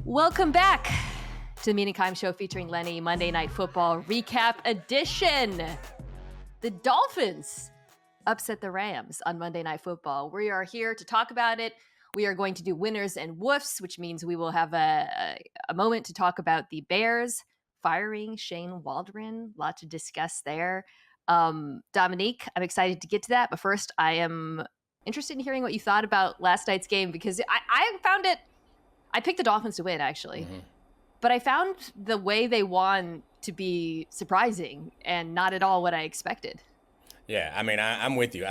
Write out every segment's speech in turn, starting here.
Welcome back to the Mina Show featuring Lenny, Monday Night Football Recap Edition. The Dolphins upset the Rams on Monday Night Football. We are here to talk about it. We are going to do Winners and Woofs, which means we will have a moment to talk about the Bears firing Shane Waldron. A lot to discuss there. Domonique, I'm excited to get to that. But first, I am interested in hearing what you thought about last night's game because I found it. I picked the Dolphins to win, actually. But I found the way they won to be surprising and not at all what I expected. Yeah, I mean, I'm with you.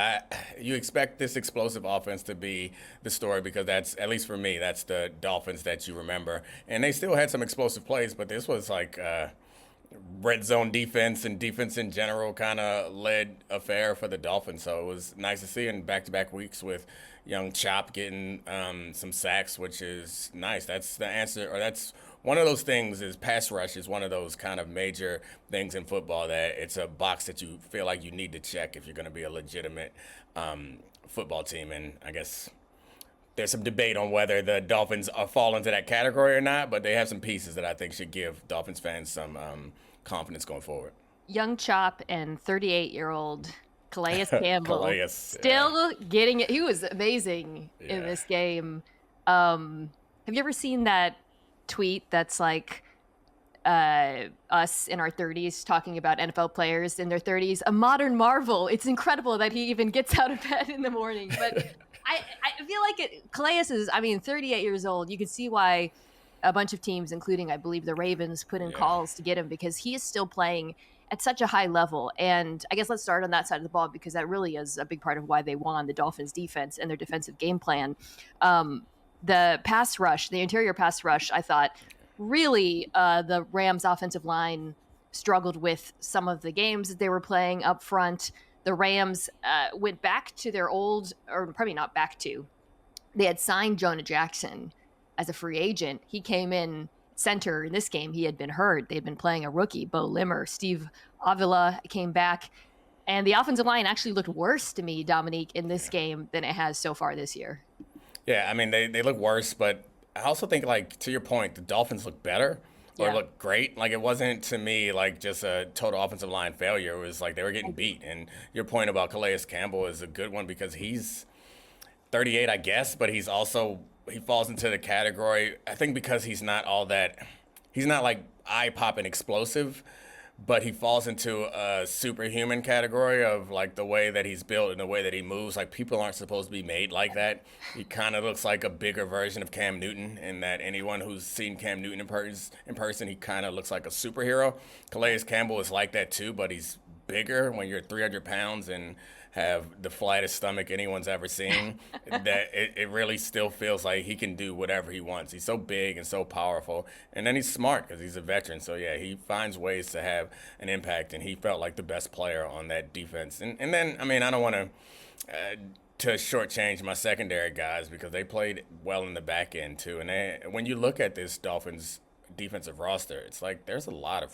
You expect this explosive offense to be the story because that's, at least for me, that's the Dolphins that you remember. And they still had some explosive plays, but this was like red zone defense and defense in general kind of led affair for the Dolphins. So it was nice to see in back-to-back weeks with young Chop getting some sacks, which is nice. That's the answer, or that's one of those things is pass rush is one of those kind of major things in football that it's a box that you feel like you need to check if you're going to be a legitimate football team. And I guess there's some debate on whether the Dolphins fall into that category or not, but they have some pieces that I think should give Dolphins fans some confidence going forward. Young Chop and 38-year-old Calais Campbell Calais, getting it. He was amazing in this game. Have you ever seen that tweet that's like us in our 30s talking about NFL players in their 30s? A modern marvel. It's incredible that he even gets out of bed in the morning. But I feel like Calais is, 38 years old. You can see why a bunch of teams, including, I believe, the Ravens, put in calls to get him because he is still playing at such a high level. And I guess let's start on that side of the ball because that really is a big part of why they won, the Dolphins' defense and their defensive game plan. The pass rush, the interior pass rush, I thought really the Rams' offensive line struggled with some of the games that they were playing up front. The Rams went back to their old, or probably not back to, they had signed Jonah Jackson as a free agent. He came in center in this game. He had been hurt. They had been playing a rookie, Bo Limmer. Steve Avila came back. And the offensive line actually looked worse to me, Domonique, in this game than it has so far this year. Yeah, I mean, they look worse, but I also think, like, to your point, the Dolphins look better or look great. Like, it wasn't, to me, like, just a total offensive line failure. It was like they were getting beat. And your point about Calais Campbell is a good one because he's 38, I guess, but he's also – he falls into the category, I think because he's not like eye-popping explosive, but he falls into a superhuman category of like the way that he's built and the way that he moves. Like people aren't supposed to be made like that. He kind of looks like a bigger version of Cam Newton in that anyone who's seen Cam Newton in person, he kind of looks like a superhero. Calais Campbell is like that too, but he's bigger when you're 300 pounds and have the flattest stomach anyone's ever seen. That it really still feels like he can do whatever he wants. He's so big and so powerful. And then he's smart because he's a veteran. So, yeah, he finds ways to have an impact, and he felt like the best player on that defense. And then, I mean, I don't want to shortchange my secondary guys because they played well in the back end too. And when you look at this Dolphins defensive roster, it's like there's a lot of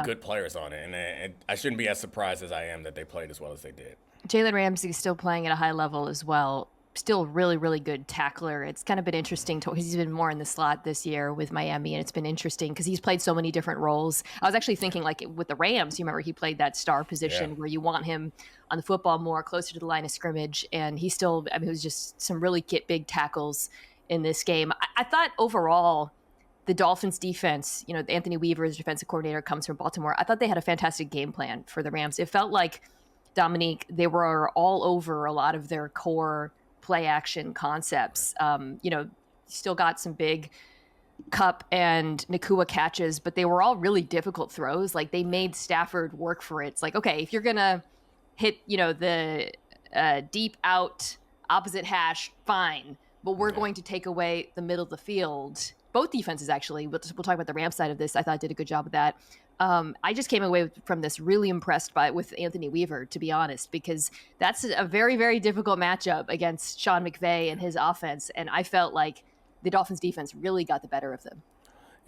good players on it, and I shouldn't be as surprised as I am that they played as well as they did. Jalen Ramsey's still playing at a high level as well. Still really, really good tackler. It's kind of been interesting because he's been more in the slot this year with Miami, and it's been interesting because he's played so many different roles. I was actually thinking, like with the Rams, you remember he played that star position where you want him on the football more closer to the line of scrimmage, and he still, it was just some really big tackles in this game. I thought overall, the Dolphins defense, Anthony Weaver's defensive coordinator comes from Baltimore. I thought they had a fantastic game plan for the Rams. It felt like, Domonique, they were all over a lot of their core play action concepts. Still got some big Kupp and Nakua catches, but they were all really difficult throws. Like they made Stafford work for it. It's like, okay, if you're going to hit, the deep out opposite hash, fine. But we're going to take away the middle of the field. Both defenses, actually, we'll talk about the Rams side of this. I thought did a good job of that. I just came away from this really impressed with Anthony Weaver, to be honest, because that's a very, very difficult matchup against Sean McVay and his offense. And I felt like the Dolphins defense really got the better of them.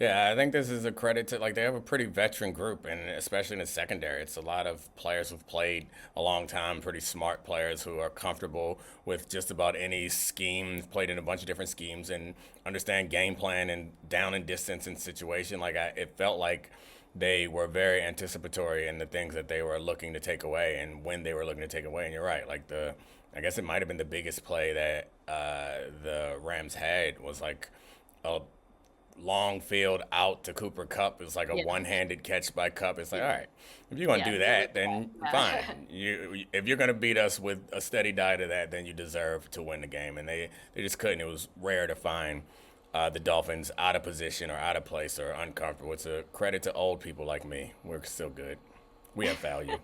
Yeah, I think this is a credit to like they have a pretty veteran group, and especially in the secondary, it's a lot of players who've played a long time, pretty smart players who are comfortable with just about any scheme, played in a bunch of different schemes, and understand game plan and down and distance and situation. It felt like they were very anticipatory in the things that they were looking to take away, and when they were looking to take away. And you're right, I guess it might have been the biggest play that the Rams had was like a long field out to Cooper Kupp. It was like a Yeah. one-handed catch by Kupp. It's like, all right, if you're gonna Yeah. do that, then Yeah. fine. If you're gonna beat us with a steady diet of that, then you deserve to win the game. And they just couldn't. It was rare to find the Dolphins out of position or out of place or uncomfortable. It's a credit to old people like me. We're still good. We have value.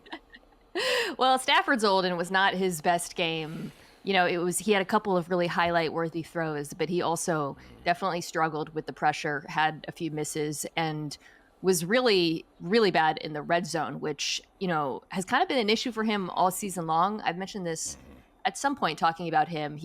Well, Stafford's old and it was not his best game. He had a couple of really highlight worthy throws, but he also definitely struggled with the pressure, had a few misses, and was really, really bad in the red zone, which, has kind of been an issue for him all season long. I've mentioned this at some point talking about him.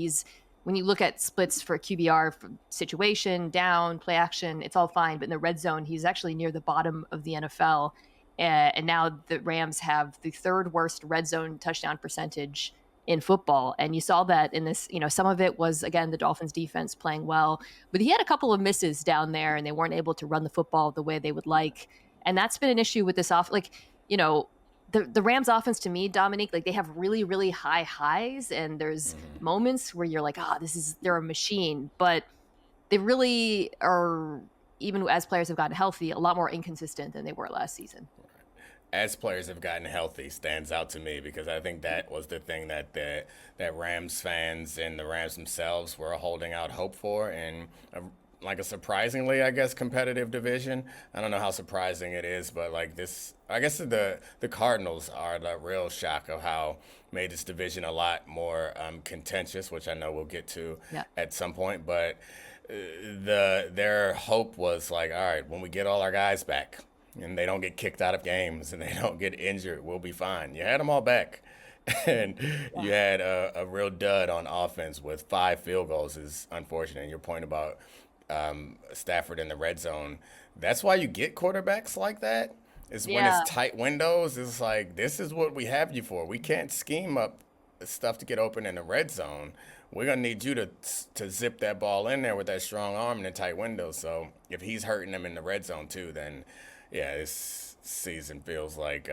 When you look at splits for QBR for situation, down, play action, it's all fine. But in the red zone, he's actually near the bottom of the NFL. And now the Rams have the third worst red zone touchdown percentage in football. And you saw that in this, some of it was, again, the Dolphins defense playing well, but he had a couple of misses down there and they weren't able to run the football the way they would like. And that's been an issue with this the Rams offense to me, Dominique, like they have really, really high highs and there's moments where you're like, they're a machine, but they really are, even as players have gotten healthy, a lot more inconsistent than they were last season. As players have gotten healthy stands out to me because I think that was the thing that that Rams fans and the Rams themselves were holding out hope for, and like a surprisingly, I guess, competitive division. I don't know how surprising it is, but like this, I guess the Cardinals are the real shock of how made this division a lot more contentious, which I know we'll get to at some point, but their hope was like, all right, when we get all our guys back and they don't get kicked out of games and they don't get injured, we'll be fine. You had them all back. And you had a real dud on offense with 5 field goals is unfortunate. And your point about Stafford in the red zone, that's why you get quarterbacks like that, is when it's tight windows. It's like, this is what we have you for. We can't scheme up stuff to get open in the red zone. We're going to need you to zip that ball in there with that strong arm in the tight window. So if he's hurting them in the red zone too, then this season feels like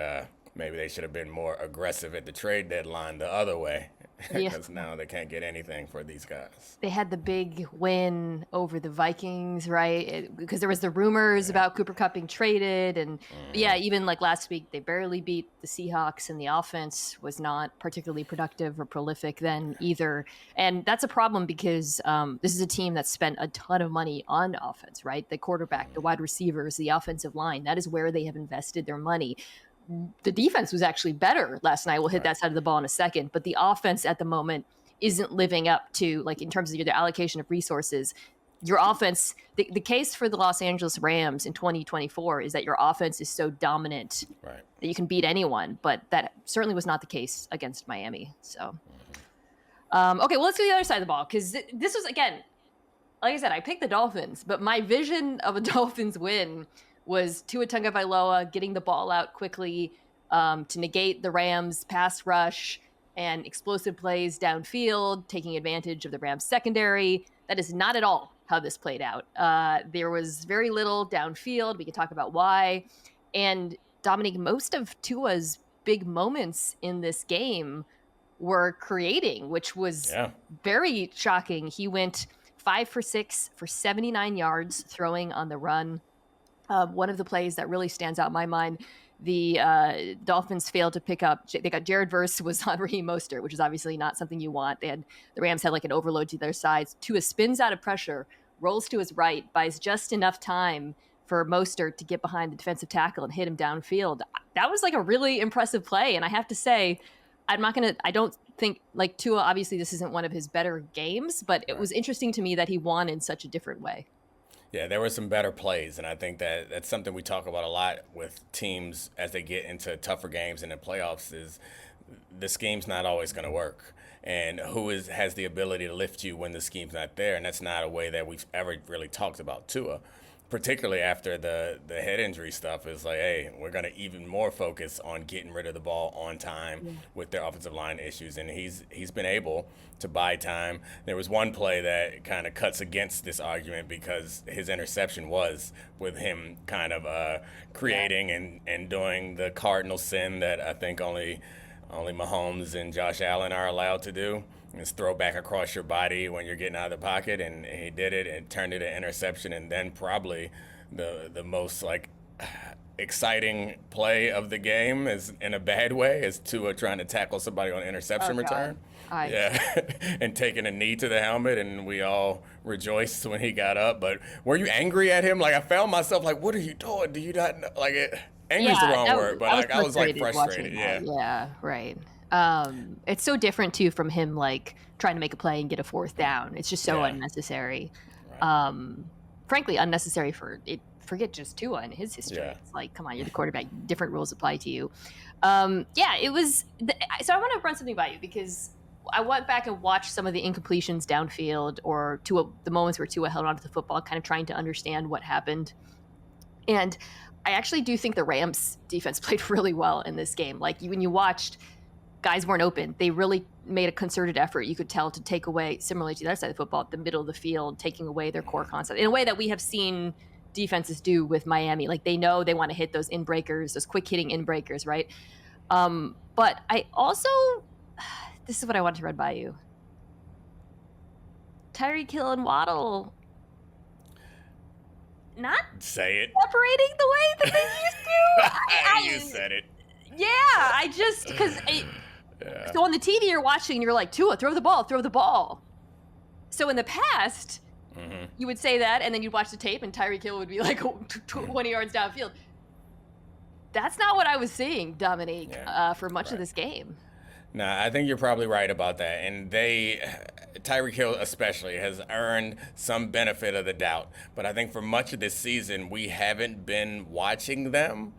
maybe they should have been more aggressive at the trade deadline the other way, because now they can't get anything for these guys. They had the big win over the Vikings, right? Because there was the rumors about Cooper Kupp being traded. And even like last week, they barely beat the Seahawks and the offense was not particularly productive or prolific then either. And that's a problem because this is a team that spent a ton of money on offense, right? The quarterback, the wide receivers, the offensive line, that is where they have invested their money. The defense was actually better last night. We'll hit that side of the ball in a second, but the offense at the moment isn't living up to, like, in terms of the allocation of resources. Your offense, the case for the Los Angeles Rams in 2024 is that your offense is so dominant that you can beat anyone, but that certainly was not the case against Miami. So, okay, well, let's go to the other side of the ball, because this was, again, like I said, I picked the Dolphins, but my vision of a Dolphins win was Tua Tagovailoa getting the ball out quickly to negate the Rams' pass rush and explosive plays downfield, taking advantage of the Rams' secondary. That is not at all how this played out. There was very little downfield. We can talk about why. And Dominique, most of Tua's big moments in this game were creating, which was very shocking. He went 5 for 6 for 79 yards throwing on the run. One of the plays that really stands out in my mind, the Dolphins failed to pick up. They got Jared Verse was on Raheem Mostert, which is obviously not something you want. The Rams had like an overload to their sides. Tua spins out of pressure, rolls to his right, buys just enough time for Mostert to get behind the defensive tackle and hit him downfield. That was like a really impressive play. And I have to say, I don't think, like, Tua, obviously this isn't one of his better games, but it was interesting to me that he won in such a different way. Yeah, there were some better plays, and I think that's something we talk about a lot with teams as they get into tougher games in the playoffs is the scheme's not always going to work. And who has the ability to lift you when the scheme's not there, and that's not a way that we've ever really talked about Tua. particularly after the head injury stuff, is like, hey, we're gonna even more focus on getting rid of the ball on time with their offensive line issues, and he's been able to buy time. There was one play that kind of cuts against this argument because his interception was with him kind of creating and doing the cardinal sin that I think only Mahomes and Josh Allen are allowed to do. Is throw back across your body when you're getting out of the pocket, and he did it and turned it an interception, and then probably the most like exciting play of the game is in a bad way is Tua trying to tackle somebody on interception return. And taking a knee to the helmet, and we all rejoiced when he got up. But were you angry at him? Like, I found myself like, what are you doing? Do you not know? Like, angry is the wrong word, but I was like frustrated. Yeah, right. It's so different too from him like trying to make a play and get a fourth down. It's just so unnecessary. Right. Frankly, unnecessary forget just Tua and his history. Yeah. It's like, come on, you're the quarterback. Different rules apply to you. It was. So I want to run something by you because I went back and watched some of the incompletions downfield or the moments where Tua held onto the football, kind of trying to understand what happened. And I actually do think the Rams defense played really well in this game. Like when you watched, guys weren't open. They really made a concerted effort, you could tell, to take away, similarly to the other side of the football, the middle of the field, taking away their core concept in a way that we have seen defenses do with Miami. Like they know they want to hit those in-breakers, those quick hitting in-breakers, right? But I also, this is what I want to run by you. Tyreek Hill and Waddle not say it separating the way that they used to. You said it. Yeah, I just because so on the TV you're watching and you're like, Tua, throw the ball. So in the past, you would say that, and then you'd watch the tape, and Tyreek Hill would be like 20 yards downfield. That's not what I was seeing, Domonique, for much of this game. No, I think you're probably right about that. And Tyreek Hill especially, has earned some benefit of the doubt. But I think for much of this season, we haven't been watching them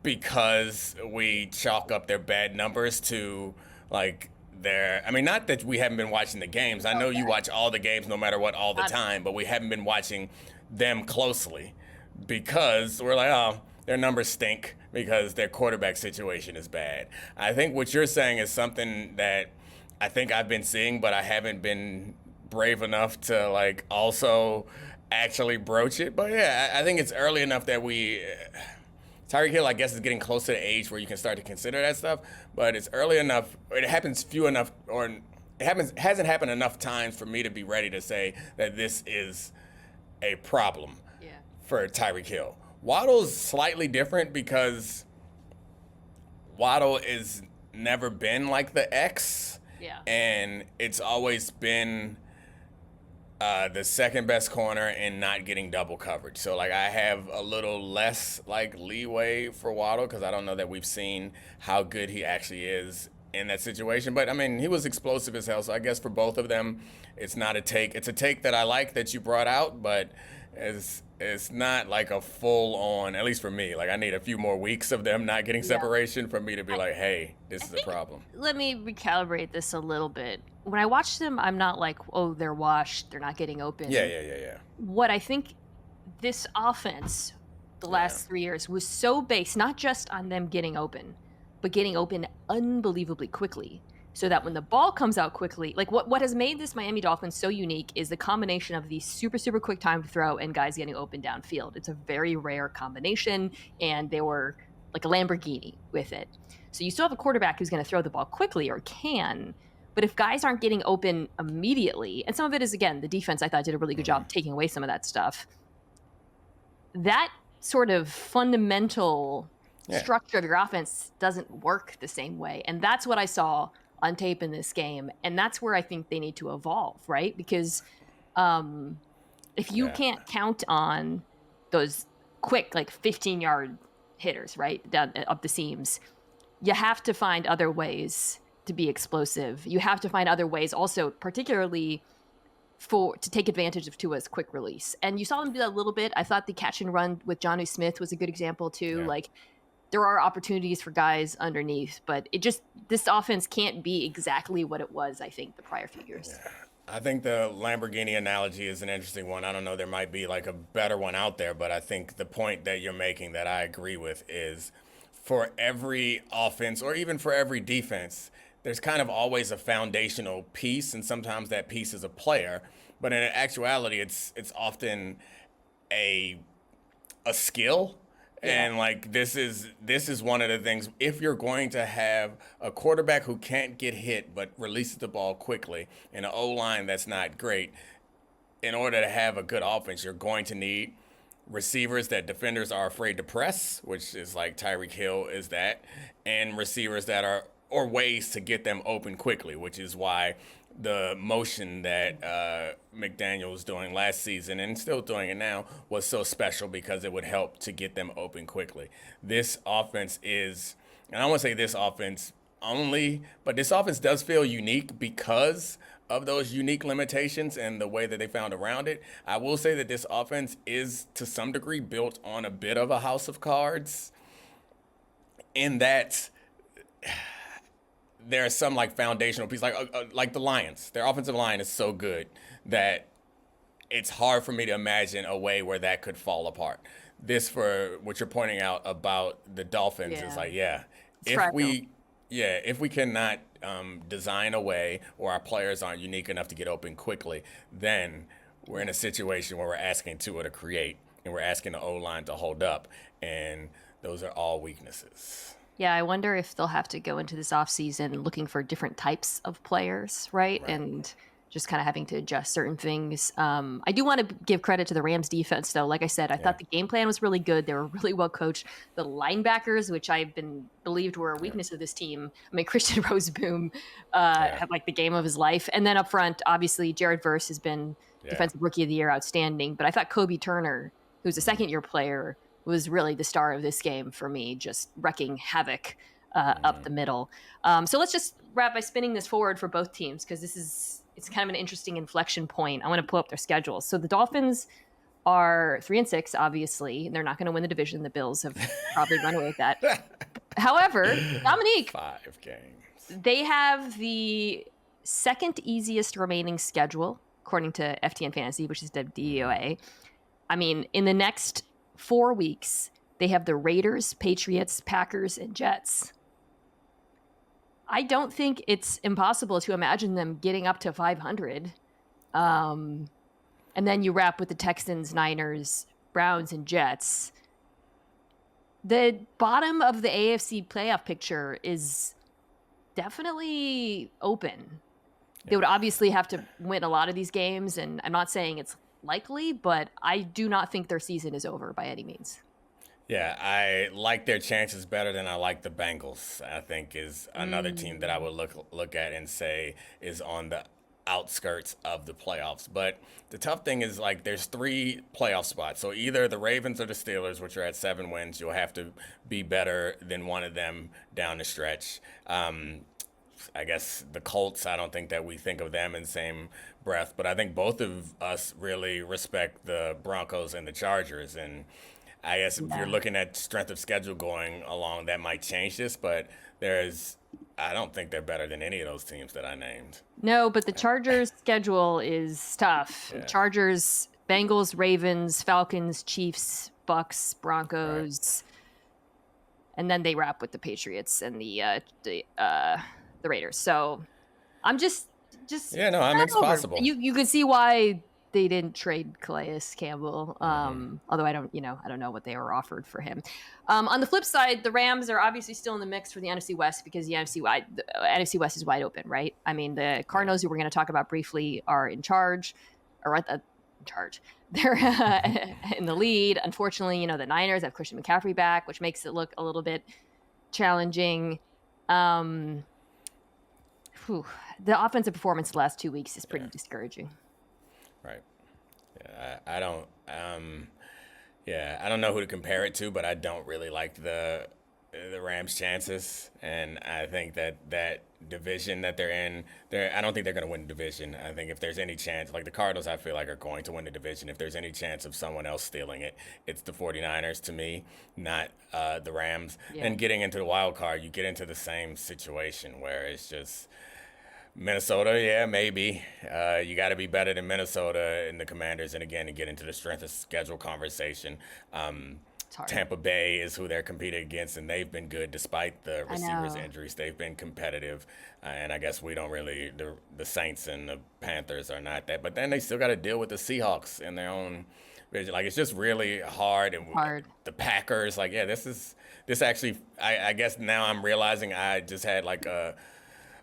because we chalk up their bad numbers to, like, not that we haven't been watching the games. I know you watch all the games no matter what all the time, but we haven't been watching them closely because we're like, oh, their numbers stink because their quarterback situation is bad. I think what you're saying is something that I think I've been seeing, but I haven't been brave enough to, like, also actually broach it. But yeah, I think it's early enough that Tyreek Hill, I guess, is getting close to the age where you can start to consider that stuff, but it's early enough, it happens few enough, or it hasn't happened enough times for me to be ready to say that this is a problem for Tyreek Hill. Waddle's slightly different because Waddle is never been like the X, and it's always been the second best corner and not getting double coverage. So, like, I have a little less, like, leeway for Waddle because I don't know that we've seen how good he actually is in that situation. But, I mean, he was explosive as hell. So I guess for both of them, it's not a take. It's a take that I like that you brought out, but it's not like a full-on, at least for me. Like, I need a few more weeks of them not getting separation for me to be like, hey, this is a problem. Let me recalibrate this a little bit. When I watch them, I'm not like, oh, they're washed, they're not getting open. Yeah. What I think this offense, the last 3 years, was so based not just on them getting open, but getting open unbelievably quickly. So that when the ball comes out quickly, like what has made this Miami Dolphins so unique is the combination of the super, super quick time to throw and guys getting open downfield. It's a very rare combination, and they were like a Lamborghini with it. So you still have a quarterback who's going to throw the ball quickly, or can, but if guys aren't getting open immediately, and some of it is, again, the defense I thought did a really good job taking away some of that stuff, that sort of fundamental structure of your offense doesn't work the same way. And that's what I saw on tape in this game. And that's where I think they need to evolve, right? Because if you can't count on those quick, like 15-yard hitters, right, down up the seams, you have to find other ways to be explosive. You have to find other ways also, particularly to take advantage of Tua's quick release. And you saw them do that a little bit. I thought the catch and run with Jonnu Smith was a good example too. Like, there are opportunities for guys underneath, but this offense can't be exactly what it was, I think, the prior few years. I think the Lamborghini analogy is an interesting one. I don't know, there might be like a better one out there, but I think the point that you're making that I agree with is for every offense or even for every defense, there's kind of always a foundational piece, and sometimes that piece is a player. But in actuality, it's often a skill. Yeah. And like this is one of the things. If you're going to have a quarterback who can't get hit but releases the ball quickly, and an O line that's not great, in order to have a good offense, you're going to need receivers that defenders are afraid to press, which is like Tyreek Hill is that, and receivers that are or ways to get them open quickly, which is why the motion that McDaniel was doing last season and still doing it now was so special because it would help to get them open quickly. This offense is, and I want to say this offense only, but this offense does feel unique because of those unique limitations and the way that they found around it. I will say that this offense is to some degree built on a bit of a house of cards in that there are some like foundational pieces, like the Lions. Their offensive line is so good that it's hard for me to imagine a way where that could fall apart. This, for what you're pointing out about the Dolphins, is like, if we cannot design a way or our players aren't unique enough to get open quickly, then we're in a situation where we're asking Tua to create and we're asking the O-line to hold up, and those are all weaknesses. Yeah, I wonder if they'll have to go into this offseason looking for different types of players, right? And just kind of having to adjust certain things. I do want to give credit to the Rams defense, though. Like I said, I thought the game plan was really good. They were really well coached. The linebackers, which I've been believed were a weakness of this team. I mean, Christian Roseboom had like the game of his life. And then up front, obviously, Jared Verse has been Defensive Rookie of the Year, outstanding. But I thought Kobe Turner, who's a second-year player, was really the star of this game for me, just wrecking havoc up the middle. So let's just wrap by spinning this forward for both teams, because it's kind of an interesting inflection point. I want to pull up their schedules. So the Dolphins are 3-6, obviously, and they're not going to win the division. The Bills have probably run away with that. However, Domonique, 5 games. They have the second easiest remaining schedule, according to FTN Fantasy, which is the DOA. I mean, in the next 4 weeks, they have the Raiders, Patriots, Packers, and Jets. I don't think it's impossible to imagine them getting up to 500. And then you wrap with the Texans, Niners, Browns, and Jets. The bottom of the AFC playoff picture is definitely open. They would obviously have to win a lot of these games, and I'm not saying it's likely, but I do not think their season is over by any means. Yeah, I like their chances better than I like the Bengals. I think is another team that I would look at and say is on the outskirts of the playoffs. But the tough thing is, like, there's 3 playoff spots. So either the Ravens or the Steelers, which are at 7 wins, you'll have to be better than one of them down the stretch. I guess the Colts, I don't think that we think of them in the same breath, but I think both of us really respect the Broncos and the Chargers. And I guess if you're looking at strength of schedule going along, that might change this, but I don't think they're better than any of those teams that I named. No, but the Chargers' schedule is tough. Yeah. Chargers, Bengals, Ravens, Falcons, Chiefs, Bucks, Broncos, and then they wrap with the Patriots and the Raiders. So I'm just I mean, it's possible. You could see why they didn't trade Calais Campbell. Although I don't know what they were offered for him. On the flip side, the Rams are obviously still in the mix for the NFC West because the NFC West is wide open, right? I mean, the Cardinals, who we're going to talk about briefly, are in charge. They're in the lead. Unfortunately, the Niners have Christian McCaffrey back, which makes it look a little bit challenging. The offensive performance the last 2 weeks is pretty discouraging. Right. Yeah, I don't. I don't know who to compare it to, but I don't really like the the Rams' chances, and I think that division that they're in, I don't think they're going to win the division. I think if there's any chance, like the Cardinals, I feel like are going to win the division. If there's any chance of someone else stealing it, it's the 49ers to me, not the Rams. Yeah. And getting into the wild card, you get into the same situation where it's just Minnesota, yeah, maybe. You got to be better than Minnesota and the Commanders, and again, to get into the strength of schedule conversation. Tampa Bay is who they're competing against, and they've been good despite the receivers' injuries. They've been competitive, and I guess we don't really. The Saints and the Panthers are not that, but then they still got to deal with the Seahawks in their own. Like it's just really hard. And the Packers, like, yeah, this actually. I guess now I'm realizing I just had like a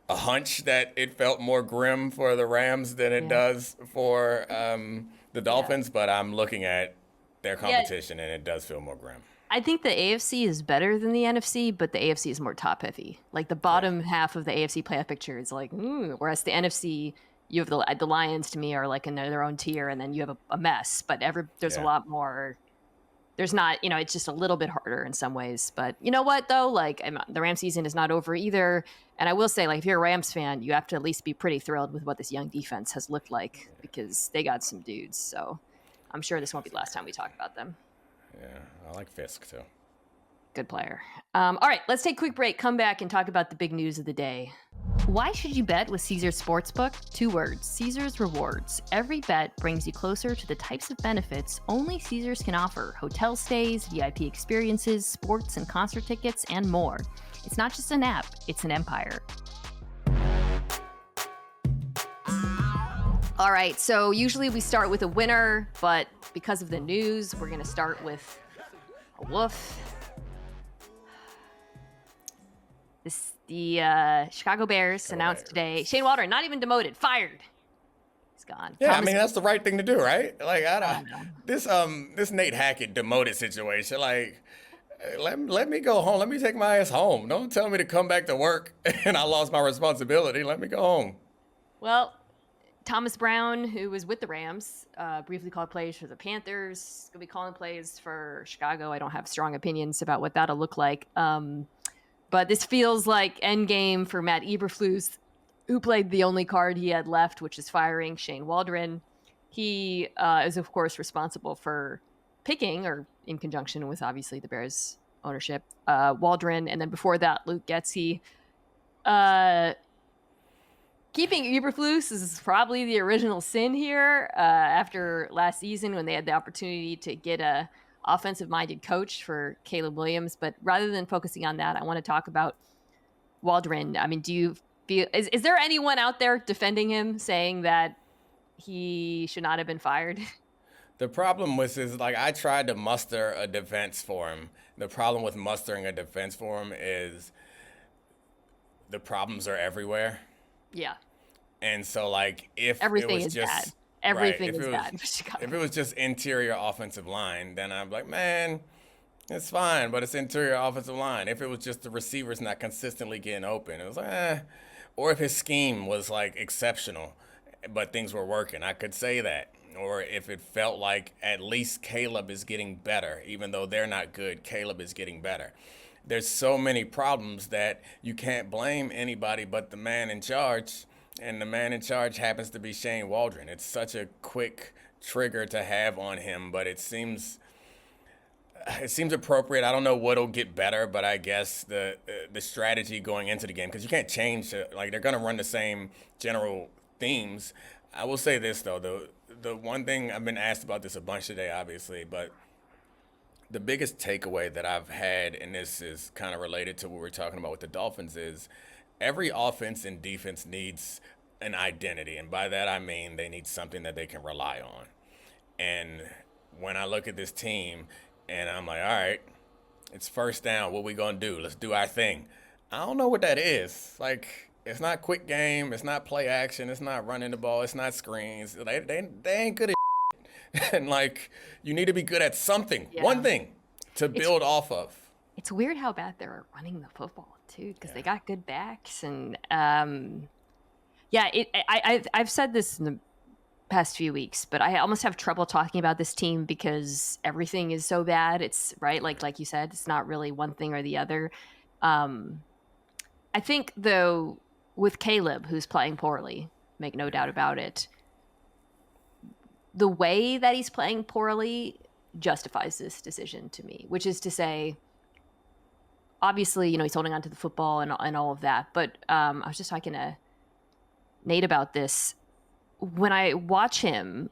hunch that it felt more grim for the Rams than it does for the Dolphins, but I'm looking at their competition, and it does feel more grim. I think the AFC is better than the NFC, but the AFC is more top heavy. Like the bottom half of the AFC playoff picture is like, whereas the NFC, you have the Lions to me are like in their own tier, and then you have a mess. But there's a lot more. There's not, it's just a little bit harder in some ways. But you know what though? Like the Rams season is not over either. And I will say, like, if you're a Rams fan, you have to at least be pretty thrilled with what this young defense has looked like because they got some dudes. So I'm sure this won't be the last time we talk about them. Yeah, I like Fisk, too. Good player. All right, let's take a quick break, come back, and talk about the big news of the day. Why should you bet with Caesars Sportsbook? 2 words, Caesars Rewards. Every bet brings you closer to the types of benefits only Caesars can offer. Hotel stays, VIP experiences, sports and concert tickets, and more. It's not just an app, it's an empire. All right, so usually we start with a winner, but because of the news, we're going to start with a woof. The Chicago Bears announced today, Shane Waldron, not even demoted, fired. He's gone. Yeah, I mean, that's the right thing to do, right? Like, this Nate Hackett demoted situation, like, let me go home. Let me take my ass home. Don't tell me to come back to work and I lost my responsibility. Let me go home. Well, Thomas Brown, who was with the Rams, briefly called plays for the Panthers. Going to be calling plays for Chicago. I don't have strong opinions about what that'll look like. But this feels like endgame for Matt Eberflus, who played the only card he had left, which is firing Shane Waldron. He is, of course, responsible for picking, or in conjunction with, obviously, the Bears ownership, Waldron. And then before that, Luke Getsy. Keeping Eberflus is probably the original sin here after last season when they had the opportunity to get a offensive-minded coach for Caleb Williams. But rather than focusing on that, I want to talk about Waldron. I mean, do you feel is there anyone out there defending him, saying that he should not have been fired? The problem is like I tried to muster a defense for him. The problem with mustering a defense for him is the problems are everywhere. Yeah. And so, like, if everything it was is just bad. Everything right, is bad. If it was just interior offensive line, then I'm like, man, it's fine, but it's interior offensive line. If it was just the receivers not consistently getting open, it was like, eh. Or if his scheme was, like, exceptional, but things were working, I could say that. Or if it felt like at least Caleb is getting better, even though they're not good, Caleb is getting better. There's so many problems that you can't blame anybody but the man in charge, and the man in charge happens to be Shane Waldron. It's such a quick trigger to have on him, but it seems appropriate. I don't know what'll get better, but I guess the strategy going into the game, because you can't change it. Like, they're going to run the same general themes. I will say this, though. The one thing, I've been asked about this a bunch today, obviously, but the biggest takeaway that I've had, and this is kind of related to what we're talking about with the Dolphins, is every offense and defense needs an identity. And by that, I mean they need something that they can rely on. And when I look at this team and I'm like, all right, it's first down. What we going to do? Let's do our thing. I don't know what that is. Like, it's not quick game. It's not play action. It's not running the ball. It's not screens. They ain't good at and, like, you need to be good at something, one thing to build off of. It's weird how bad they're running the football, too, because they got good backs. And, I've said this in the past few weeks, but I almost have trouble talking about this team because everything is so bad. It's right, like you said, it's not really one thing or the other. I think though, with Caleb, who's playing poorly, make no doubt about it, the way that he's playing poorly justifies this decision to me, which is to say, obviously, he's holding on to the football and all of that. But I was just talking to Nate about this. When I watch him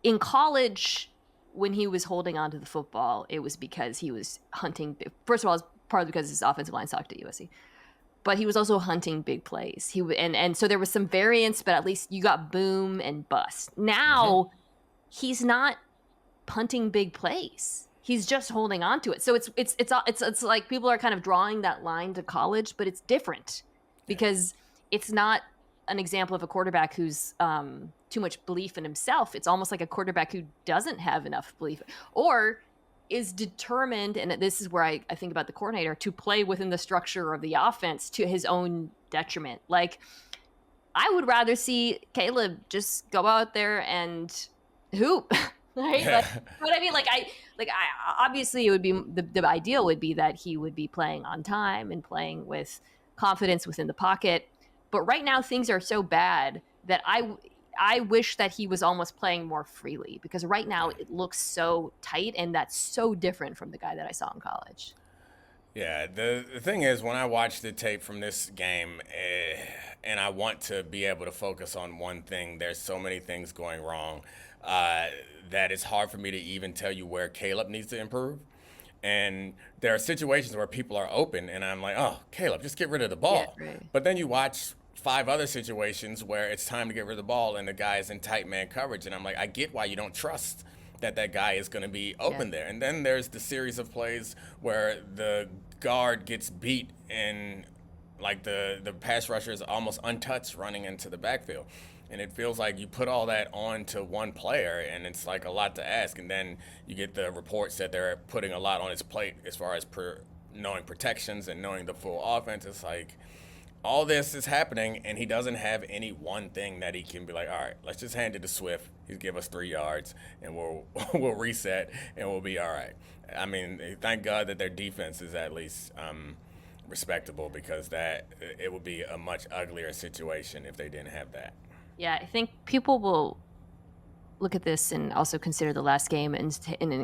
in college, when he was holding on to the football, it was because he was hunting. First of all, it's partly because his offensive line sucked at USC, but he was also hunting big plays. And so there was some variance, but at least you got boom and bust. Now he's not punting big plays. He's just holding on to it. So it's like people are kind of drawing that line to college, but it's different because it's not an example of a quarterback who's too much belief in himself. It's almost like a quarterback who doesn't have enough belief or is determined, and this is where I think about the coordinator, to play within the structure of the offense to his own detriment. Like, I would rather see Caleb just go out there and hoop. Right? Like, what I mean, I obviously it would be the ideal would be that he would be playing on time and playing with confidence within the pocket. But right now things are so bad that I wish that he was almost playing more freely, because right now it looks so tight, and that's so different from the guy that I saw in college. Yeah, the thing is, when I watch the tape from this game, and I want to be able to focus on one thing, there's so many things going wrong that it's hard for me to even tell you where Caleb needs to improve. And there are situations where people are open, and I'm like, oh, Caleb, just get rid of the ball. Yeah, right. But then you watch 5 other situations where it's time to get rid of the ball, and the guy is in tight man coverage, and I'm like, I get why you don't trust that guy is going to be open there. And then there's the series of plays where the guard gets beat and like the pass rusher is almost untouched running into the backfield. And it feels like you put all that on to one player, and it's like a lot to ask. And then you get the reports that they're putting a lot on his plate as far as knowing protections and knowing the full offense. It's like all this is happening, and he doesn't have any one thing that he can be like, all right, let's just hand it to Swift. He'll give us 3 yards, and we'll reset, and we'll be all right. I mean, thank God that their defense is at least respectable, because that it would be a much uglier situation if they didn't have that. Yeah, I think people will look at this and also consider the last game and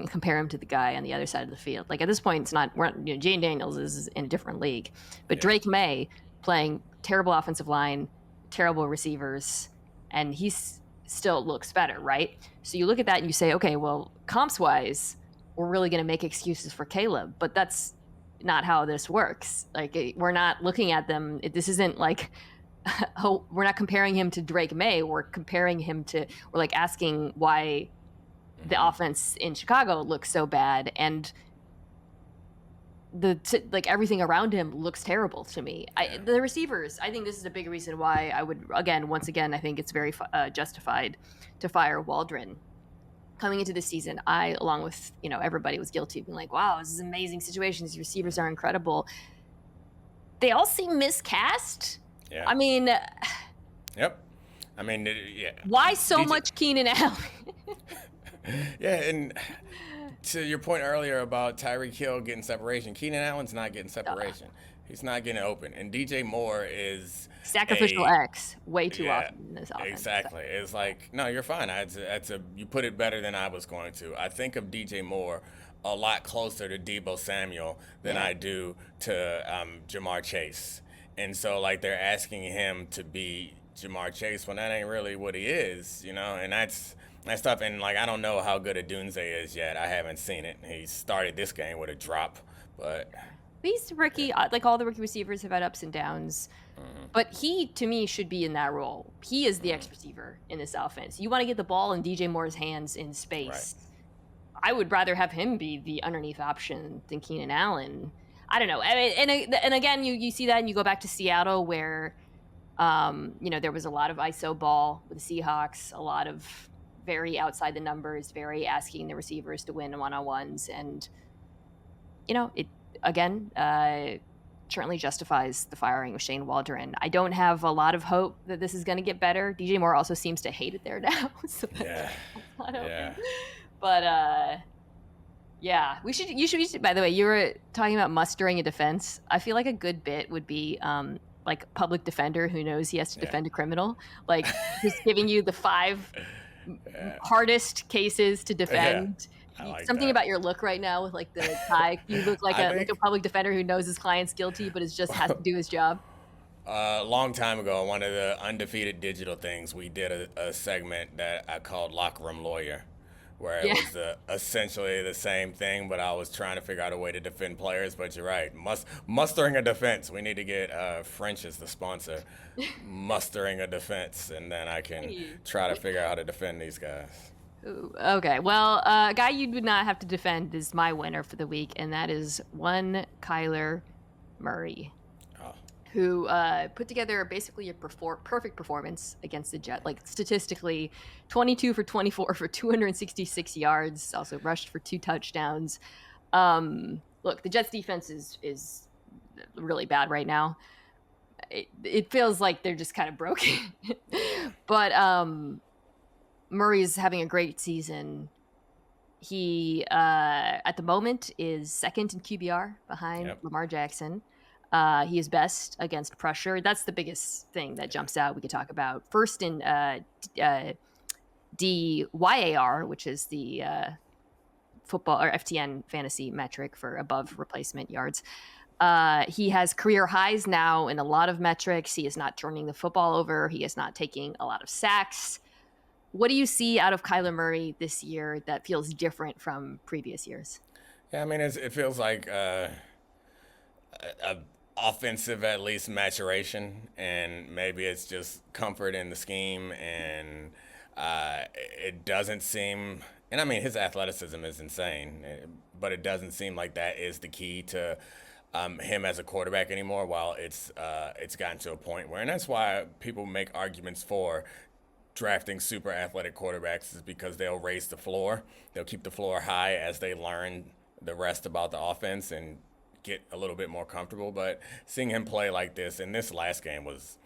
compare him to the guy on the other side of the field. Like, at this point, it's not, Jane Daniels is in a different league, but Drake May playing terrible offensive line, terrible receivers, and he still looks better, right? So you look at that and you say, okay, well, comps wise, we're really going to make excuses for Caleb, but that's not how this works. Like, we're not looking at them. This isn't like, we're not comparing him to Drake May. We're like asking why the offense in Chicago looks so bad, and like everything around him looks terrible to me. The receivers, I think this is a big reason why I would, once again, I think it's very justified to fire Waldron. Coming into this season, I, along with everybody, was guilty of being like, wow, this is an amazing situation. These receivers are incredible. They all seem miscast. Yeah. I mean, yep. I mean, yeah. Why so much Keenan Allen? Yeah, and to your point earlier about Tyreek Hill getting separation, Keenan Allen's not getting separation. He's not getting open. And DJ Moore is sacrificial X way too often in this offense. Exactly. It's like, no, you're fine. You put it better than I was going to. I think of DJ Moore a lot closer to Deebo Samuel than I do to Jamar Chase. And so, like, they're asking him to be Jamar Chase when that ain't really what he is, and that's tough. And, like, I don't know how good a Dunze is yet. I haven't seen it. He started this game with a drop, but he's rookie. Like, all the rookie receivers have had ups and downs. Mm-hmm. But he, to me, should be in that role. He is the X receiver in this offense. You want to get the ball in DJ Moore's hands in space. Right. I would rather have him be the underneath option than Keenan Allen. I don't know. I mean, and again, you see that, and you go back to Seattle where, there was a lot of ISO ball with the Seahawks, a lot of very outside the numbers, very asking the receivers to win one-on-ones, and certainly justifies the firing of Shane Waldron. I don't have a lot of hope that this is going to get better. DJ Moore also seems to hate it there now. So Yeah. not Yeah. open. But yeah, you should, by the way, you were talking about mustering a defense. I feel like a good bit would be like public defender who knows he has to defend a criminal, like just giving you the 5 hardest cases to defend. I like Something that. about your look right now with like the tie. You look like a public defender who knows his client's guilty, but has to do his job. A long time ago, one of the Undefeated Digital things, we did a segment that I called Locker Room Lawyer, where it was essentially the same thing, but I was trying to figure out a way to defend players. But you're right, mustering a defense. We need to get French as the sponsor, mustering a defense, and then I can try to figure out how to defend these guys. Ooh, okay, well, a guy you would not have to defend is my winner for the week, and that is one Kyler Murray, who put together basically a perfect performance against the Jets. Like statistically, 22 for 24 for 266 yards, also rushed for 2 touchdowns. Look, the Jets defense is really bad right now. It feels like they're just kind of broken. But Murray's having a great season. He, at the moment, is second in QBR behind Lamar Jackson. He is best against pressure. That's the biggest thing that jumps out we could talk about. First in DYAR, which is the football or FTN fantasy metric for above replacement yards. He has career highs now in a lot of metrics. He is not turning the football over. He is not taking a lot of sacks. What do you see out of Kyler Murray this year that feels different from previous years? Yeah, I mean, it feels like a offensive, at least, maturation, and maybe it's just comfort in the scheme, and it doesn't seem, and I mean, his athleticism is insane, but it doesn't seem like that is the key to him as a quarterback anymore, while it's gotten to a point where, and that's why people make arguments for drafting super athletic quarterbacks, is because they'll raise the floor. They'll keep the floor high as they learn the rest about the offense and get a little bit more comfortable. But seeing him play like this in this last game was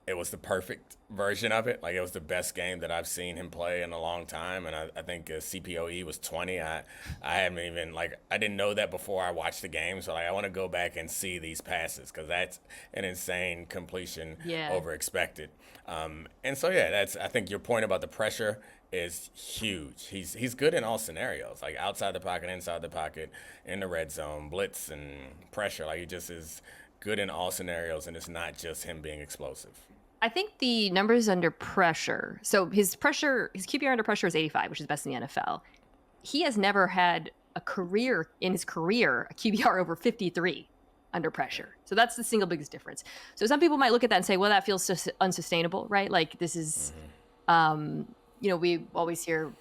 the perfect version of it. Like, it was the best game that I've seen him play in a long time. And I think CPOE was 20. I haven't even, I didn't know that before I watched the game. So I want to go back and see these passes, because that's an insane completion over expected. And so, I think your point about the pressure is huge. He's good in all scenarios, like outside the pocket, inside the pocket, in the red zone, blitz and pressure. Like, he just is good in all scenarios, and it's not just him being explosive. I think the numbers under pressure. So his QBR under pressure is 85, which is best in the NFL. He has never had a QBR over 53 under pressure. So that's the single biggest difference. So some people might look at that and say, well, that feels unsustainable, right? Like, this is, we always hear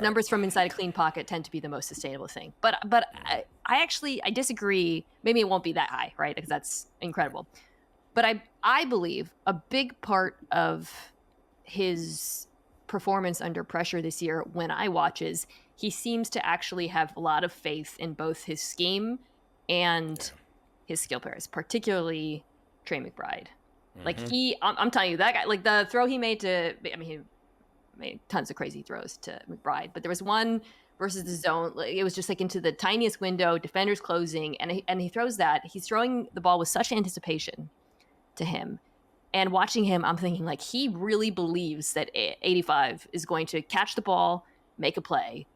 numbers from inside a clean pocket tend to be the most sustainable thing. But I disagree. Maybe it won't be that high, right? Because that's incredible. But I believe a big part of his performance under pressure this year, when I watch, is he seems to actually have a lot of faith in both his scheme and his skill players, particularly Trey McBride. Mm-hmm. Like, I'm telling you, that guy, like the throw he made he made tons of crazy throws to McBride, but there was one versus the zone. It was just like into the tiniest window, defenders closing, and he throws that. He's throwing the ball with such anticipation to him. And watching him, I'm thinking, like, he really believes that 85 is going to catch the ball, make a play.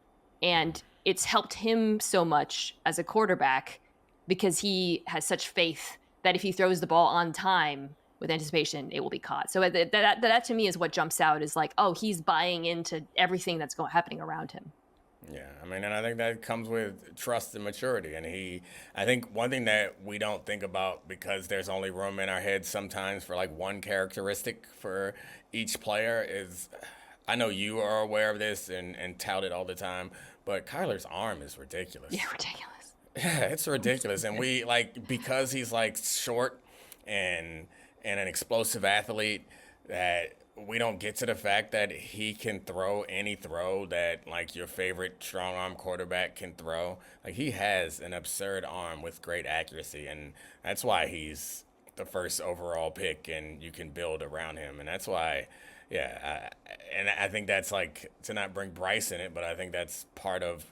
And it's helped him so much as a quarterback because he has such faith that if he throws the ball on time with anticipation, it will be caught. So that to me is what jumps out, is like, oh, he's buying into everything that's happening around him. Yeah, I mean, and I think that comes with trust and maturity. And I think one thing that we don't think about, because there's only room in our heads sometimes for like one characteristic for each player, is, I know you are aware of this and tout it all the time, but Kyler's arm is ridiculous. Yeah, ridiculous. Yeah, it's ridiculous. And because he's like short and an explosive athlete, that we don't get to the fact that he can throw any throw that like your favorite strong arm quarterback can throw. Like he has an absurd arm with great accuracy, and that's why he's the first overall pick, and you can build around him, and that's why. Yeah, and I think that's like to not bring Bryce in it, but I think that's part of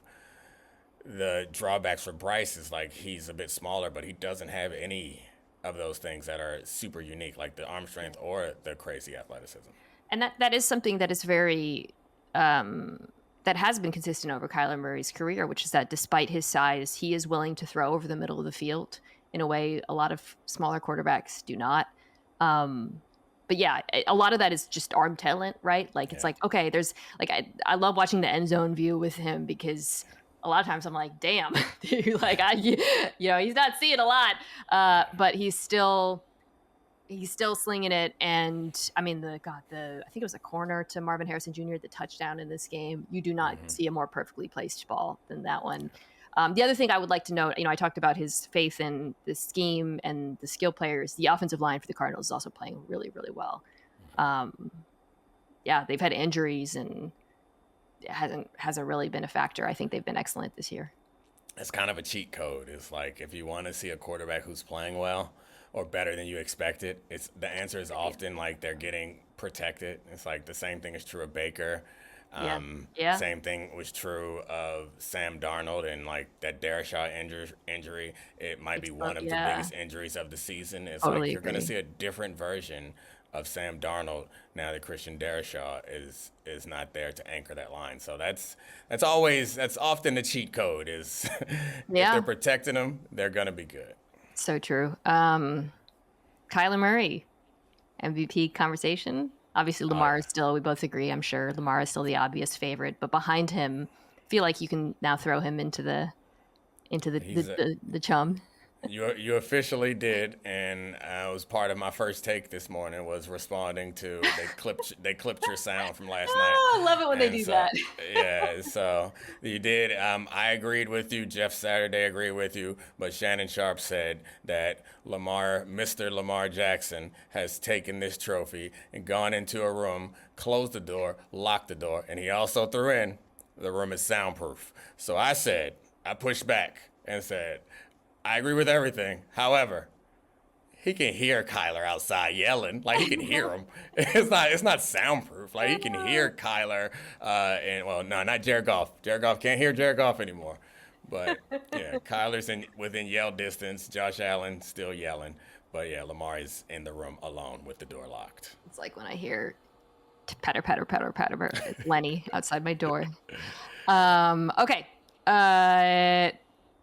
the drawbacks for Bryce is like he's a bit smaller, but he doesn't have any of those things that are super unique, like the arm strength or the crazy athleticism. And that is something that is very that has been consistent over Kyler Murray's career, which is that despite his size, he is willing to throw over the middle of the field in a way a lot of smaller quarterbacks do not. But yeah, a lot of that is just arm talent, right? Like it's like, okay, there's like I love watching the end zone view with him because a lot of times I'm like, damn, dude, like he's not seeing a lot, but he's still slinging it. And I mean, I think it was a corner to Marvin Harrison Jr., the touchdown in this game. You do not see a more perfectly placed ball than that one. The other thing I would like to note, I talked about his faith in the scheme and the skill players. The offensive line for the Cardinals is also playing really, really well. They've had injuries and it hasn't really been a factor. I think they've been excellent this year. It's kind of a cheat code. It's like if you want to see a quarterback who's playing well or better than you expected, the answer is often like they're getting protected. It's like the same thing is true of Baker. Same thing was true of Sam Darnold, and like that Darashaw injury, it might be one of the biggest injuries of the season. It's totally like you're going to see a different version of Sam Darnold now that Christian Darashaw is not there to anchor that line. So that's often the cheat code is if they're protecting them, they're going to be good. So true. Kyler Murray, MVP conversation. Obviously, Lamar is still, we both agree, I'm sure, Lamar is still the obvious favorite. But behind him, I feel like you can now throw him into the chum. You officially did, and it was part of my first take this morning was responding to they clipped your sound from last night. Oh, I love it when they do that. Yeah, so you did. I agreed with you. Jeff Saturday agreed with you, but Shannon Sharp said that Mr. Lamar Jackson, has taken this trophy and gone into a room, closed the door, locked the door, and he also threw in the room is soundproof. So I pushed back and said, I agree with everything. However, he can hear Kyler outside yelling. Like he can hear him. It's not soundproof. Like he can hear Kyler. Not Jared Goff. Jared Goff can't hear Jared Goff anymore. But yeah, Kyler's within yell distance. Josh Allen still yelling. But yeah, Lamar is in the room alone with the door locked. It's like when I hear patter, patter, patter, patter. It's Lenny outside my door. Okay.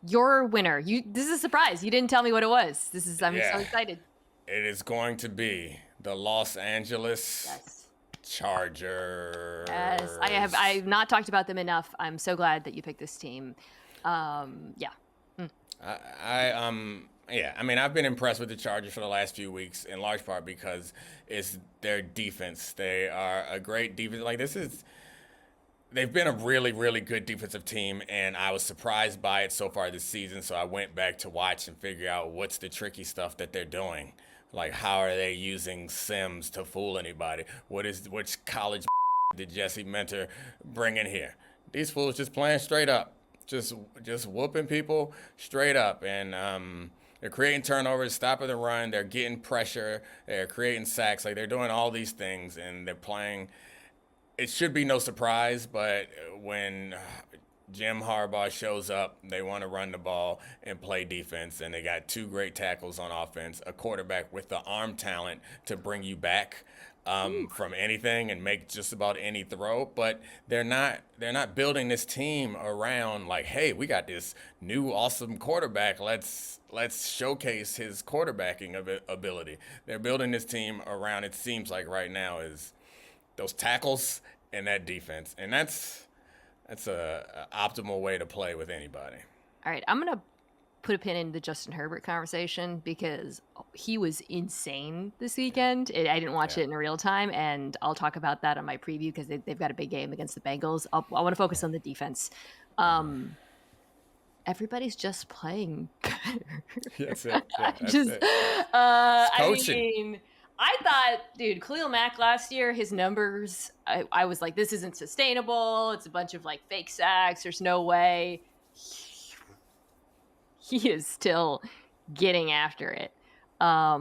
Your winner. This is a surprise. You didn't tell me what it was. I'm so excited. It is going to be the Los Angeles Chargers. Yes, I've not talked about them enough. I'm so glad that you picked this team. I mean, I've been impressed with the Chargers for the last few weeks, in large part because it's their defense. They are a great defense. They've been a really, really good defensive team, and I was surprised by it so far this season, so I went back to watch and figure out what's the tricky stuff that they're doing. Like, how are they using Sims to fool anybody? Which college did Jesse Mentor bring in here? These fools just playing straight up, just whooping people straight up, and they're creating turnovers, stopping the run, they're getting pressure, they're creating sacks. Like, they're doing all these things, and they're playing. It should be no surprise, but when Jim Harbaugh shows up, they want to run the ball and play defense, and they got two great tackles on offense, a quarterback with the arm talent to bring you back from anything and make just about any throw. But they're not building this team around like, hey, we got this new awesome quarterback. Let's showcase his quarterbacking ability. They're building this team around, it seems like right now, is those tackles and that defense, and that's a optimal way to play with anybody. All right, I'm gonna put a pin in the Justin Herbert conversation because he was insane this weekend. I didn't watch it in real time, and I'll talk about that on my preview because they've got a big game against the Bengals. I want to focus on the defense. Everybody's just playing better. That's it. Yeah, just it. I mean, I thought, dude, Khalil Mack last year, his numbers, I was like, this isn't sustainable. It's a bunch of like fake sacks. There's no way. He is still getting after it. I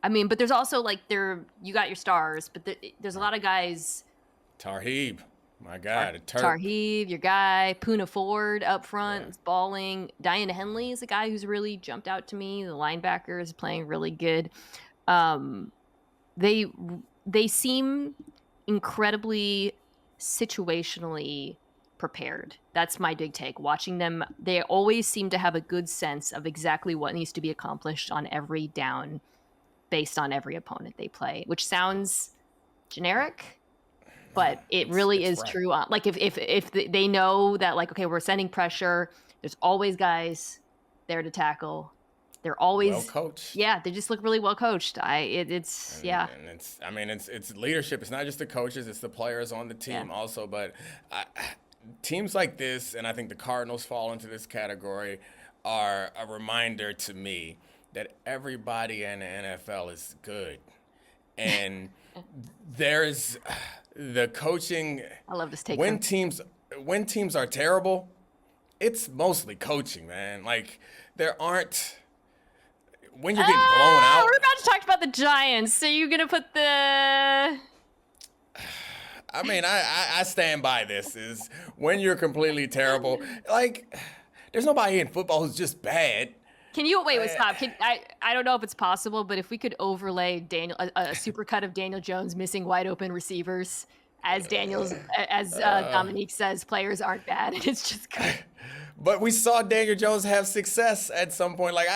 mean, but there's also like you got your stars, but there's a lot of guys. Tarheeb, my God, Tarheeb, your guy, Poona Ford up front is balling. Diane Henley is a guy who's really jumped out to me. The linebacker is playing really good. They seem incredibly situationally prepared. That's my big take. Watching them, they always seem to have a good sense of exactly what needs to be accomplished on every down based on every opponent they play, which sounds generic, but it really is right. True. Like if they know that, like, okay, we're sending pressure, there's always guys there to tackle. They're always well coached. Yeah, they just look really well coached. It's leadership. It's not just the coaches; it's the players on the team also. But teams like this, and I think the Cardinals fall into this category, are a reminder to me that everybody in the NFL is good, and there's the coaching. I love this take. When teams are terrible, it's mostly coaching, man. Like there aren't. When you're getting blown out. We're about to talk about the Giants. So you're gonna put the. I mean, I stand by this. Is when you're completely terrible. Like, there's nobody in football who's just bad. Can you wait? Stop. I don't know if it's possible, but if we could overlay a supercut of Daniel Jones missing wide open receivers, as Domonique says, players aren't bad. It's just good. But we saw Daniel Jones have success at some point. Like,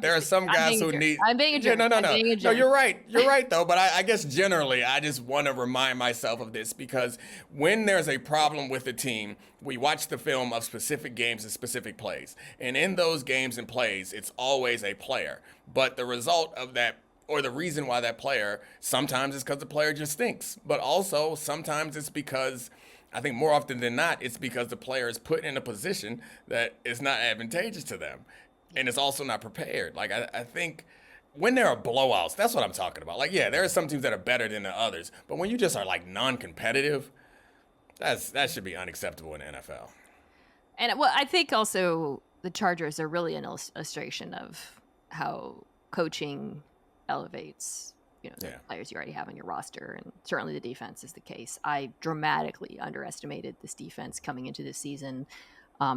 there are some guys who need. I'm being a jerk. No, you're right. You're right, though. But I guess generally, I just want to remind myself of this because when there's a problem with a team, we watch the film of specific games and specific plays. And in those games and plays, it's always a player. But the result of that, or the reason why that player, sometimes it's because the player just stinks. But also, sometimes it's because, I think more often than not, it's because the player is put in a position that is not advantageous to them. And it's also not prepared. Like, I think when there are blowouts, that's what I'm talking about. Like, yeah, there are some teams that are better than the others. But when you just are, like, non-competitive, that should be unacceptable in the NFL. And, well, I think also the Chargers are really an illustration of how coaching elevates the players you already have on your roster, and certainly the defense is the case. I dramatically underestimated this defense coming into this season.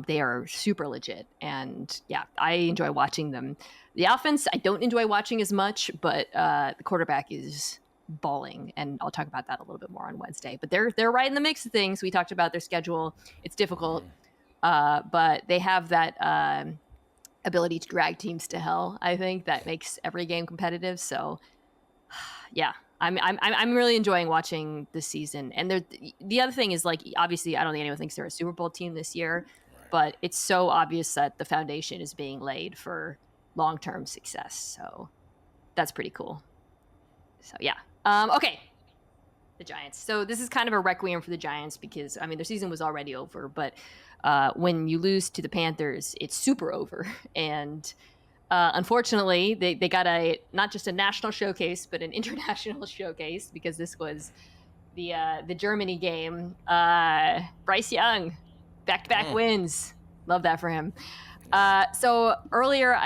They are super legit, and I enjoy watching them. The offense, I don't enjoy watching as much, but the quarterback is balling, and I'll talk about that a little bit more on Wednesday. But they're right in the mix of things. We talked about their schedule; it's difficult, but they have that ability to drag teams to hell. I think that makes every game competitive. So. Yeah, I'm really enjoying watching this season. And the other thing is, like, obviously, I don't think anyone thinks they're a Super Bowl team this year, but it's so obvious that the foundation is being laid for long-term success. So that's pretty cool. So yeah. Okay. The Giants. So this is kind of a requiem for the Giants because, I mean, their season was already over, but when you lose to the Panthers, it's super over. And unfortunately, they got not just a national showcase, but an international showcase because this was the Germany game. Bryce Young, back-to-back wins. Love that for him. So earlier,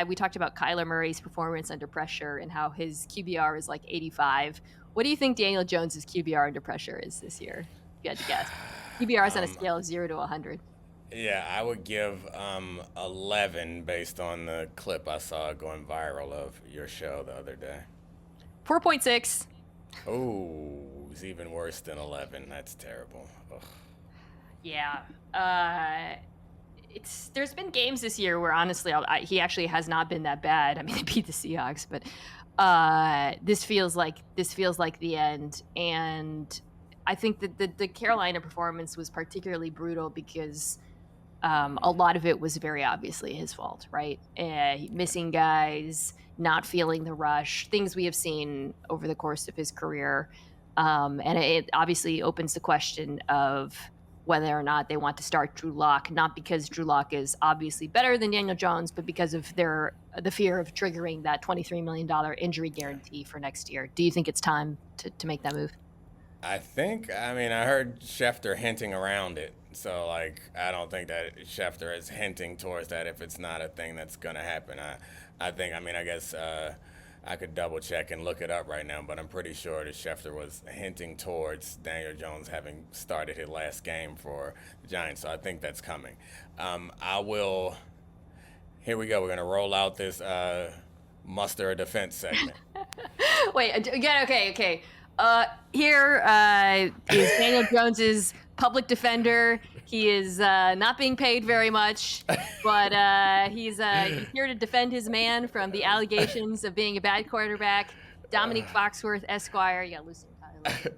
we talked about Kyler Murray's performance under pressure and how his QBR is like 85. What do you think Daniel Jones's QBR under pressure is this year? If you had to guess. QBR is on a scale of 0 to 100. Yeah, I would give 11 based on the clip I saw going viral of your show the other day. 4.6. Oh, it's even worse than 11. That's terrible. Ugh. Yeah. There's been games this year where honestly he actually has not been that bad. I mean, they beat the Seahawks, but this feels like the end. And I think that the Carolina performance was particularly brutal because a lot of it was very obviously his fault, right? Missing guys, not feeling the rush, things we have seen over the course of his career. And it obviously opens the question of whether or not they want to start Drew Lock, not because Drew Lock is obviously better than Daniel Jones, but because of the fear of triggering that $23 million injury guarantee for next year. Do you think it's time to make that move? I heard Schefter hinting around it. So, I don't think that Schefter is hinting towards that if it's not a thing that's going to happen. I guess I could double check and look it up right now, but I'm pretty sure that Schefter was hinting towards Daniel Jones having started his last game for the Giants. So I think that's coming. Here we go. We're going to roll out this muster a defense segment. Wait, again, okay. Here is Daniel Jones's public defender. He is not being paid very much, but he's here to defend his man from the allegations of being a bad quarterback. Domonique Foxworth, Esquire. You got Lucy Tyler.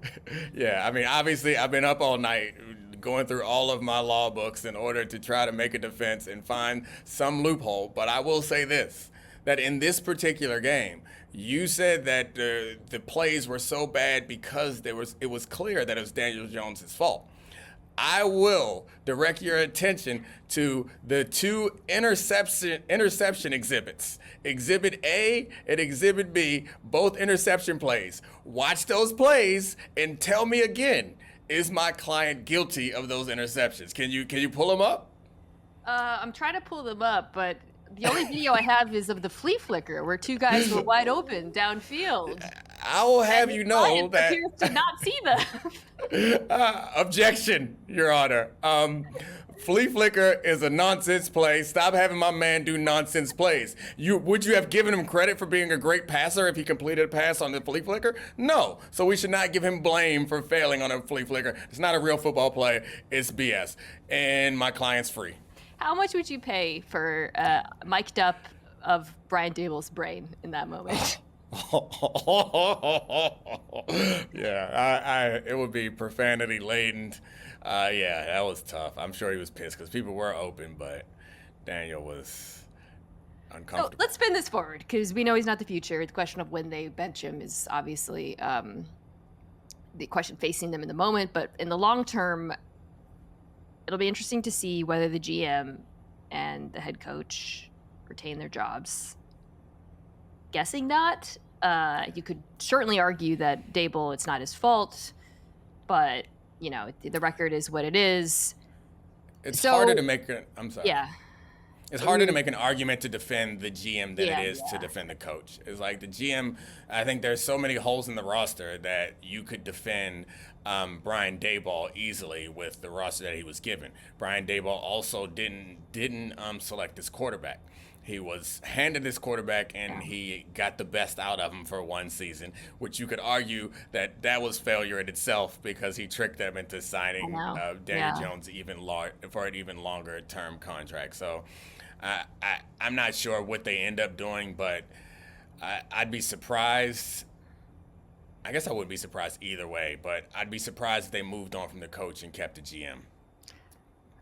Yeah, obviously, I've been up all night going through all of my law books in order to try to make a defense and find some loophole. But I will say this, that in this particular game, you said that the plays were so bad because it was clear that it was Daniel Jones' fault. I will direct your attention to the two interception exhibits. Exhibit A and Exhibit B, both interception plays. Watch those plays and tell me again, is my client guilty of those interceptions? Can you pull them up? I'm trying to pull them up, but the only video I have is of the flea flicker where two guys were wide open downfield. I will have you know that appears to not see them. Objection, Your Honor. Flea flicker is a nonsense play. Stop having my man do nonsense plays. Would you have given him credit for being a great passer if he completed a pass on the flea flicker? No. So we should not give him blame for failing on a flea flicker. It's not a real football play. It's BS. And my client's free. How much would you pay for mic'd up of Brian Dable's brain in that moment? Yeah, it would be profanity laden. Yeah, that was tough. I'm sure he was pissed because people were open, but Daniel was uncomfortable. So let's spin this forward because we know he's not the future. The question of when they bench him is obviously the question facing them in the moment, but in the long term, it'll be interesting to see whether the GM and the head coach retain their jobs. Guessing not. You could certainly argue that Dable, it's not his fault, but the record is what it is. It's harder to make I'm sorry. Yeah. It's harder to make an argument to defend the GM than it is to defend the coach. It's like the GM, I think there's so many holes in the roster that you could defend Brian Daboll easily with the roster that he was given. Brian Daboll also didn't select his quarterback. He was handed his quarterback, and he got the best out of him for one season, which you could argue that was failure in itself because he tricked them into signing Daniel Jones for an even longer term contract. So I'm not sure what they end up doing, but I'd be surprised. I guess I wouldn't be surprised either way, but I'd be surprised if they moved on from the coach and kept the GM.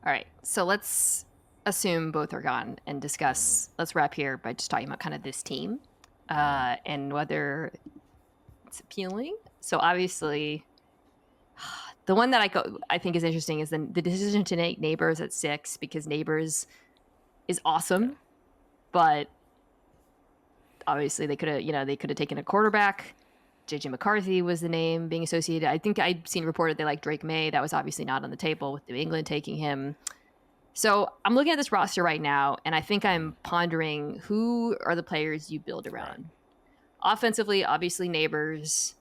All right, so let's assume both are gone and discuss. Let's wrap here by just talking about kind of this team and whether it's appealing. So obviously, the one that I think is interesting is the decision to take Neighbors at 6 because Neighbors is awesome, but obviously they could have taken a quarterback. JJ McCarthy was the name being associated. I think I'd seen reported they like Drake May. That was obviously not on the table with New England taking him. So I'm looking at this roster right now, and I think I'm pondering who are the players you build around. Right. Offensively, obviously Neighbors.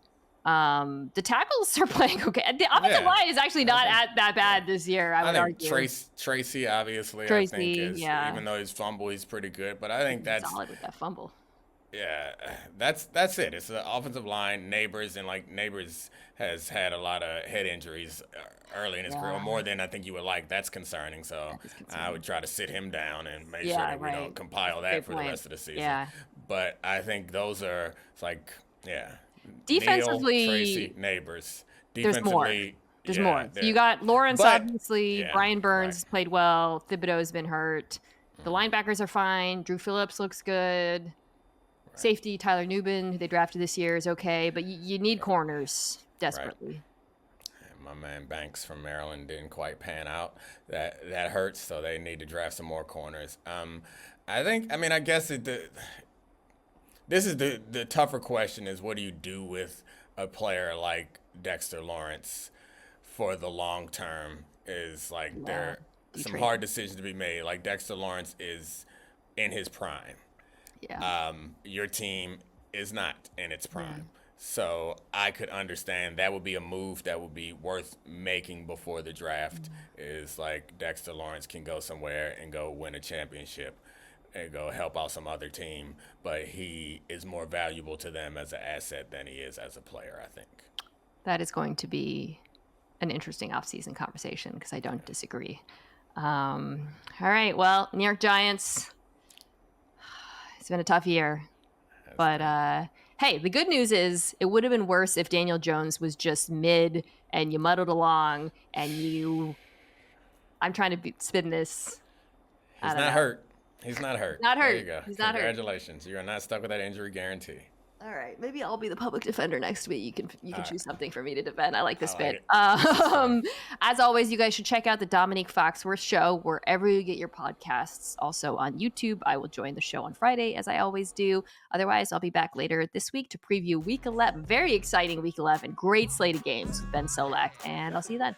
The tackles are playing okay. The offensive line is actually not that bad this year, I would argue. Tracy, obviously, I think is, even though he's fumble, he's pretty good. But I think that's solid with that fumble. Yeah, that's it. It's the offensive line, Neighbors, and Neighbors has had a lot of head injuries early in his career, more than I think you would like. That's concerning. So I would try to sit him down and make sure that we don't compile that for the rest of the season. Yeah. But I think those are defensively, Neal, Tracy, Neighbors. Defensively, there's more. So you got Lawrence, obviously. Brian Burns has played well. Thibodeau's been hurt. The linebackers are fine. Drew Phillips looks good. Safety, Tyler Nubin, who they drafted this year, is okay, but you need corners desperately. Right. My man Banks from Maryland didn't quite pan out. That hurts. So they need to draft some more corners. I guess this is the tougher question is what do you do with a player like Dexter Lawrence for the long term? Is like there are some hard decisions to be made. Like Dexter Lawrence is in his prime. Yeah. Your team is not in its prime. So I could understand that would be a move that would be worth making before the draft is like Dexter Lawrence can go somewhere and go win a championship and go help out some other team, but he is more valuable to them as an asset than he is as a player, I think. That is going to be an interesting offseason conversation because I don't disagree. All right, well, New York Giants, it's been a tough year. But hey, the good news is it would have been worse if Daniel Jones was just mid and you muddled along and I'm trying to spin this. He's not hurt. He's not hurt. Not hurt. There you go. He's not hurt. Congratulations. You are not stuck with that injury guarantee. All right, maybe I'll be the public defender next week. You can choose something for me to defend. I like this bit. As always, you guys should check out the Domonique Foxworth show wherever you get your podcasts. Also on YouTube. I will join the show on Friday, as I always do. Otherwise, I'll be back later this week to preview Week 11. Very exciting Week 11. Great slate of games with Ben Solak, and I'll see you then.